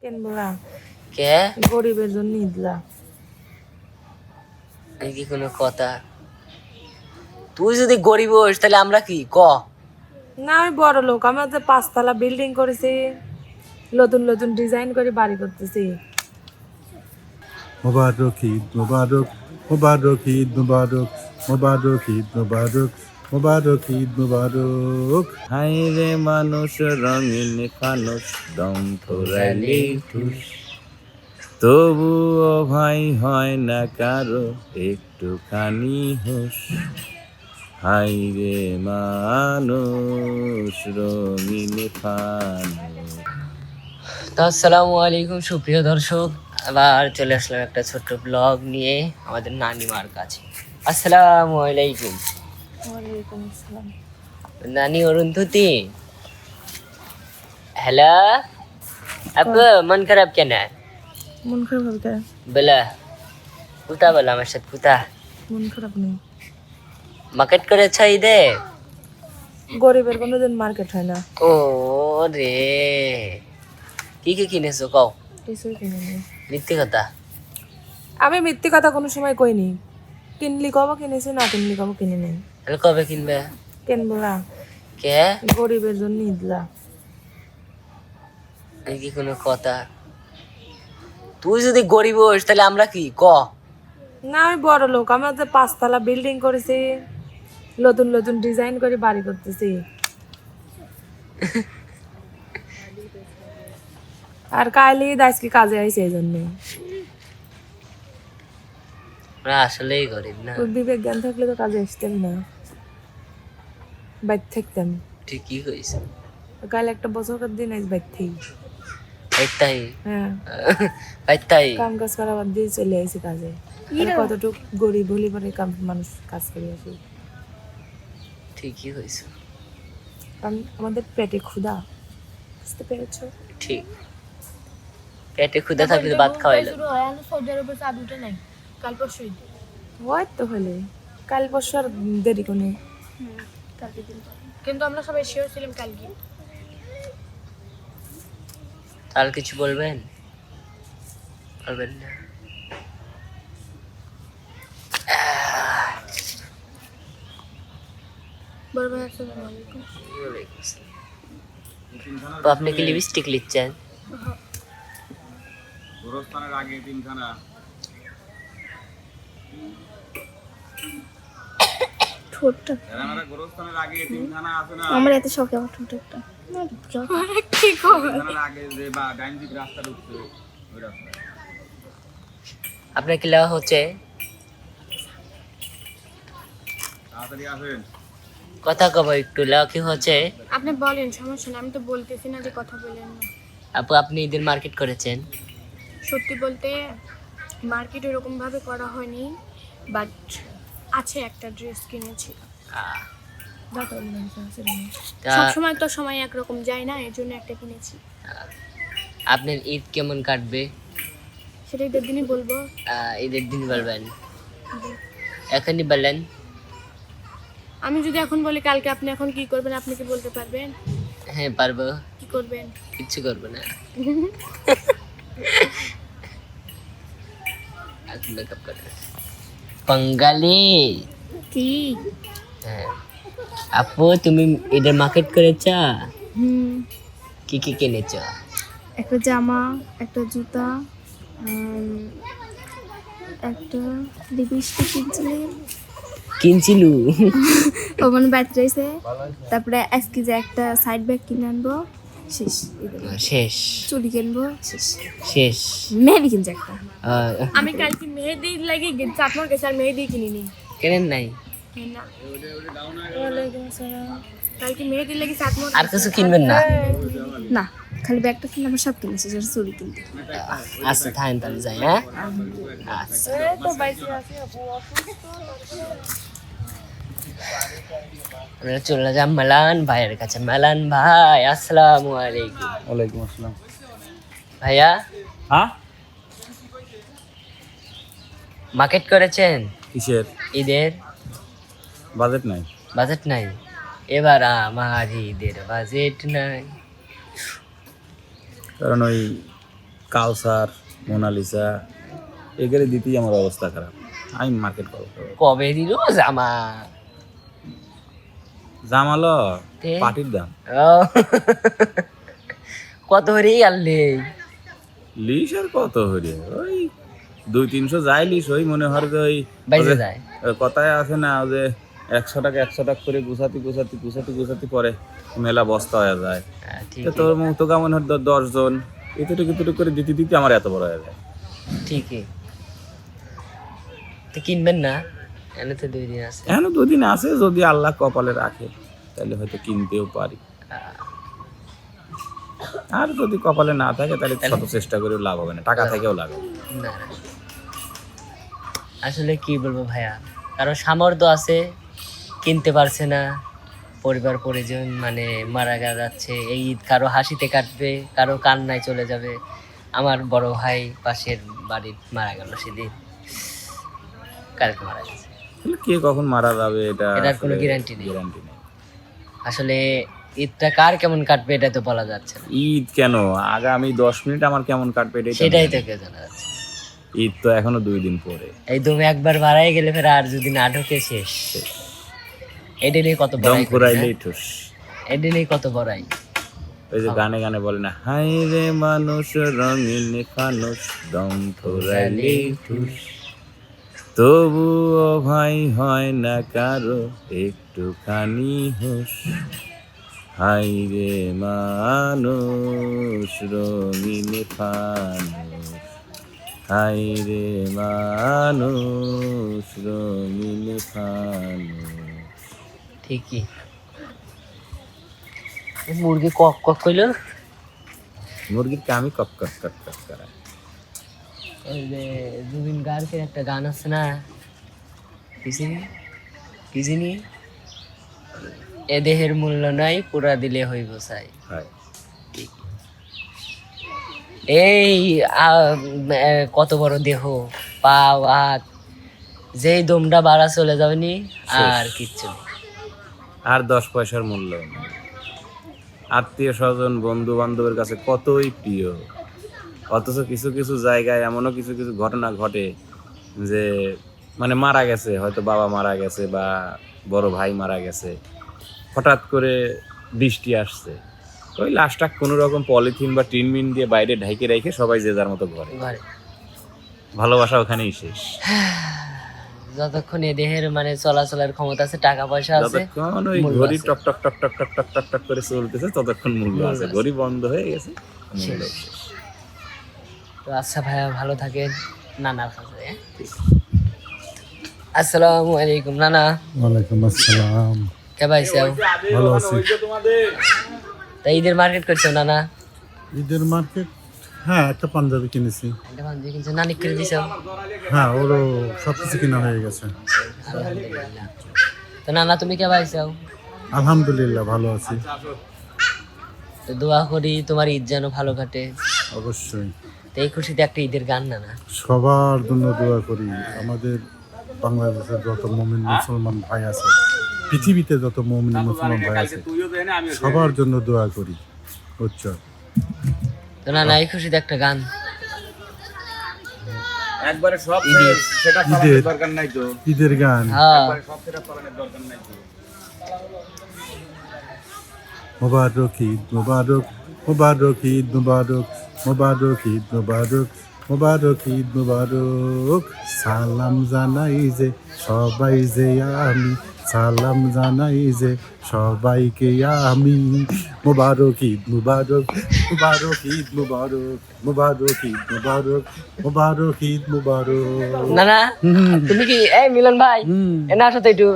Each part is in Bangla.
কেনবলা কে গরিবের জন্য ইদলা এই কি কোনো কথা? তুই যদি গরিব হোস তাহলে আমরা কি ক? না আমি বড় লোক, আমরা যে 5 তলা বিল্ডিং করেছি, নতুন নতুন ডিজাইন করে বাড়ি করতেছি। মোবারক ঈদ মোবারক, মোবারক ঈদ মোবারক, মোবারক ঈদ মোবারক, মোবারক ঈদ মোবারক। হাই রে মানুষ রঙিন ফানুষ, দম ফুরাইলে ঠুস, তবুও ভাই হয় না কারো একটুখানি হুশ। হাই রে মানুষ রঙিন ফানুষ। তো আসসালামু আলাইকুম সুপ্রিয় দর্শক, আবার চলে আসলাম একটা ছোট্ট ব্লগ নিয়ে আমাদের নানিমার কাছে। আসসালামু আলাইকুম। ওয়ালাইকুম আসসালাম। নানি অরুন্ধতি, হ্যালো আপু, মন খারাপ কেন? মন খারাপ হবে কেন? বলা কুতা, বলা আমার সাথে কুতা। মন খারাপ নেই। মার্কেট করেছ ঈদে? গরিবের কোনোদিন মার্কেট হয় না। ও রে, কি কি কিনেছো কও? কিছুই কিনে নেই। মিথ্যে কথা। আমি মিথ্যে কথা কোনো সময় কইনি। কিনলি কব কিনেছি, না কিনলি কব কিনে নেই। তাহলে কবে কিনবে? কেনবলা কে গরিবের জন্য ইদলা এই কি কোনো কথা? তুই যদি গরিব হোস তাহলে আমরা কি ক? না আমি বড় লোক, আমরা যে 5 তলা বিল্ডিং করেছি, নতুন নতুন ডিজাইন করে বাড়ি করতেছি। আর কাইলে আজকে কাজে আইছে এই জন্য। আমরা আসলেই গরিব না। তোর বিবেক জ্ঞান থাকলে তো কাজে আসতাম না, বাইর থাকতাম। ঠিকই কইছ। কাল একটা বছরের দিন আজ বাইর থেই। তাই হ্যাঁ, তাই কাম কাজ করা বাদ দিয়ে চলে আইছি কাজে। তাহলে কতটুক গরিব হলি পরে কাম মানুষ কাজ করে আসি। ঠিকই কইছ। কারণ আমাদের পেটে ক্ষুধা, বুঝতে পেরেছো? ঠিক, পেটে ক্ষুধা থাকলে ভাত খাওয়াই লাগে। হয় তো হলে কাল পরশু আর দেরি কোনে। কিন্তু আমরা সবাই শিওর ছিলাম কালকে। আর কিছু বলবেন? বলবেন না? বড় ভাই আসসালামু আলাইকুম। তো আপনি কি লিপস্টিক লিখছেন? গোরস্থানের আগে তিনখানা। ঠোঁটটা গোরস্থানের আগে তিনখানা আছে না, আমার এত শখ আমার ঠোঁটটা। কি তিনখানার আগে যে বা ডাইন দিক রাস্তা ঢুকছে ওই রাস্তা। আপনার কি লেওয়া হচ্ছে? তাড়াতাড়ি আসেন। কথা কব একটু, লেওয়া কি হচ্ছে? আপনি বলেন, সমস্যা নেই, আমি তো বলতেছি না যে কথা বলেন না। আপু, আপনি ঈদের মার্কেট করেছেন? সত্যি বলতে মার্কেট এরকম ভাবে করা হয়নি, বাট আছে একটা ড্রেস কিনেছি। আহ, তা সবসময় তো সময় একরকম যায় না, এর জন্য একটা কিনেছি। আপনার ঈদ কেমন কাটবে? সেটা ঈদের দিনই বলবো। ঈদের দিন বলবেন? এখনই বলেন। আমি যদি এখন বলি কালকে আপনি এখন কি করবেন, আপনি কি বলতে পারবেন? হ্যাঁ পারবো। কি করবেন? কিচ্ছু করবো না। মেকআপ করে বাঙালি। কি? হ্যাঁ আপু, তুমি ঈদের মার্কেট করেছা? কি কি কিনেছ? একটা জামা, একটা জুতা, একটা লিপস্টিক কিনছিলু? ও মানে বাইরে রয়েছে। তারপরে আজকে যে একটা সাইড ব্যাগ কিনে আনবো, শেষ। শেষ? চুড়ি কিনবো, শেষ। শেষ? মেহেদি কিনছে একটা। আহ, আমি কালকে মেহেদি লাগে চাটমার গেছে, আর মেহেদি কিনিনি। কেনেন নাই? না, ওয়ালাইকুম আসসালাম। কালকে মেহেদি লাগে চাটমার। আর কিছু কিনবেন না? না, খালি ব্যাগটা কিনে আমার সব কিনেছি, যেটা চুড়ি কিনতে। আচ্ছা থাকেন তাহলে যাই। হ্যাঁ আচ্ছা। এই তো বাইসে আছি আপু, অসুস্থ। আমরা চলে যাম মেলান ভাইয়ের কাছে। মেলান ভাই, আসসালামু আলাইকুম। ওয়ালাইকুম আসসালাম। ভাইয়া, হ্যাঁ, মার্কেট করেছেন কিসের ঈদের? বাজেট নাই? বাজেট নাই? এবার আমার ঈদের বাজেট নাই। কারণ ওই কাউসার, মোনালিসা এগুলো দিতেই আমার অবস্থা খারাপ। আমি মার্কেট করবো কবে দিল জামা? জামালো তে? পাটির দাম ও, কত হরি আনলে? লিস আর কত হইরে ওই 200-300 যাই লিস, ওই মনে হয় যে ওই বাইজে যায়। ওই কথায় আছে না যে 100 টাকা 100 টাকা করে গুছাতি পরে মেলা বস্তা হয়ে যায়। ঠিক তো তোর মতো কেমন হয় 10 জন এতটুকু করে দিতে আমার এত বড় হয়ে যায়। ঠিকই। তো কিনবেন না? এনে তো 2 দিন আছে। এখন 2 দিন আছে, যদি আল্লাহ কপালে রাখে তাহলে হয়তো কিনতেও পারি, আর যদি কপালে না থাকে তাহলে শত চেষ্টা করেও লাভ হবে না, টাকা থেকেও লাভ হবে না, আসলে কি বলবো ভাইয়া, কারো সামর্থ্য আছে কিনতে পারছে না, পরিবার পরিজন মানে মারা যাচ্ছে, এই ঈদ কারো হাসিতে কাটবে, কারো কান্নায় চলে যাবে। আমার বড় ভাই পাশের বাড়ির মারা গেল সেদিন, কালকে মারা গেছে। তাহলে কে কখন মারা যাবে এটার কোনো গ্যারান্টি নেই। গ্যারান্টি নেই। আসলে ঈদটা কার কেমন কাটবে এটা তো বলা যাচ্ছে না, ঈদ কেন আগামী 10 মিনিট আমার কেমন কাটবে সেটাই তো কেউ জানা যাচ্ছে না। ঈদ তো এখনো 2 দিন পরে। এই দমে একবার বাড়াই গেলে ফের আর যদি না ঢোকে শেষ। এটা নিয়ে কত দম বড়াই করি ফুরাইলেই না? ঠুস। এটা নিয়ে কত বড়াই। ওই যে গানে বলে না, হাই রে মানুষ রঙিন ফানুষ, দম ফুরাইলেই ঠুস, তবুও ভাই হয় না কারো একটুখানি হুঁশ। হাই রে মানুষ রঙিন ফানুষ, হাই রে মানুষ রঙিন ফানুষ। ঠিকই। এই মুরগি কক কক কইলো। মুরগির কামি কক কক কক কক করে। ওই যে জুবিন গার্গের একটা গান আছে না, কি জানি, এ দেহের মূল্য নাই পুরা দিলে হইব চাই। হয়। এই কত বড় দেহ, পা হাত, যেই দমটা বাড়া চলে যাবেনি আর কিচ্ছু নেই। আর 10 পয়সার মূল্য নেই। আত্মীয় স্বজন বন্ধু বান্ধবের কাছে কতই প্রিয়, অথচ কিছু কিছু জায়গায় এমনও কিছু কিছু ঘটনা ঘটে যে মানে মারা গেছে, হয়তো বাবা মারা গেছে বা বড় ভাই মারা গেছে, হঠাৎ করে বৃষ্টি আসছে, ওই লাশটা কোনো রকম পলিথিন বা টিনমিন দিয়ে বাইরে ঢাইকে রেখে সবাই যে যার মতো ঘরে, ঘরে ভালোবাসা ওখানেই শেষ। যতক্ষণ এ দেহের মানে চলাচলের ক্ষমতা আছে, টাকা পয়সা আছে, যতক্ষণ ওই মূল্য ঘড়ি আছে। টক টক টক টক টক টক টক টক করে চলতেছে ততক্ষণ মূল্য মূল্য আছে, আছে। ঘড়ি বন্ধ হয়ে গেছে মূল্য শেষ। শেষ। তো আচ্ছা ভাইয়া ভালো থাকেন, নানার কাছে। আসসালামু আলাইকুম নানা। ওয়ালাইকুম আসসালাম। কে পাইছো? ভালো আছি। তা ঈদের মার্কেট করছো নানা? ঈদের মার্কেট, হ্যাঁ একটা পাঞ্জাবি কিনেছি। একটা পাঞ্জাবি কিনছো, নানি করে দিছো? হ্যাঁ ওরও সব কিছু কেনা হয়ে গেছে। আলহামদুলিল্লাহ। তো নানা তুমি কে পাইছো? আলহামদুলিল্লাহ ভালো আছি। তো দোয়া করি তোমার ঈদ যেন ভালো কাটে। অবশ্যই তো এই খুশিতে একটা ঈদের গান নানা। সবার জন্য দোয়া করি। আমাদের বাংলাদেশের যত মুমিন মুসলমান ভাই আছে, পৃথিবীতে যত মুমিন মুসলমান ভাই আছে, সবার জন্য দোয়া করি। বুঝছো? তো নানা এই খুশিতে একটা গান। একবারে সব ঈদের। সেটা ঈদের দরকার নাই তো, ঈদের গান। হ্যাঁ সব সেটা পালনের দরকার নাই তো। মোবারক ঈদ মোবারক, মোবারক ঈদ মোবারক, মোবারক ঈদ মোবারক, মোবারক ঈদ মোবারক। সালাম জানাই যে সবাই যে আমি, সালাম জানাই যে সবাইকে আমি। মোবারক ঈদ মোবারক, মোবারক ঈদ মোবারক, মোবারক ঈদ মোবারক, মোবারক ঈদ মোবারক। নানা তুমি কি এই মিলন ভাই এনা আসো তো একটু।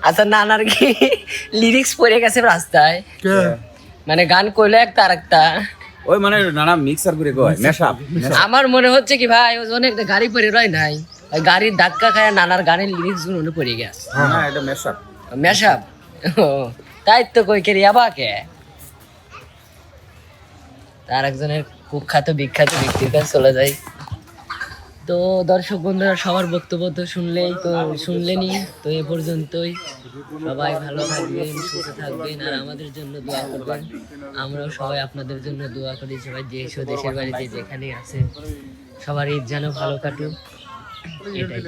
আচ্ছা নানার কি লিরিক্স পড়ে গেছে রাস্তায়, কে? মানে গান কইলে একটা আর একটা। ওই মানে নানা মিক্সার করে কয় মেশআপ। আমার মনে হচ্ছে কি ভাই ওই জন্য একটা গাড়ি পরে রয় নাই, ওই গাড়ির ধাক্কা খায় নানার গানের লিরিক্স গুলো পড়ে গেছে। না এটা মেশআপ। মেশাব, তাই তো কই কে রিয়াবাকে তার একজনের কুখ্যাত বিখ্যাত ব্যক্তির কাছে চলে যাই। তো তো দর্শক বন্ধুরা সবার বক্তব্য তো শুনলেনি তো এ পর্যন্তই। সবাই ভালো থাকবেন, সুস্থ থাকবেন, আর আমাদের জন্য দোয়া করবেন। আমরাও সবাই আপনাদের জন্য দোয়া করি। সবাই দেশের বাড়িতে যেখানে আছে সবার ঈদ যেন ভালো কাটুক, এটাই।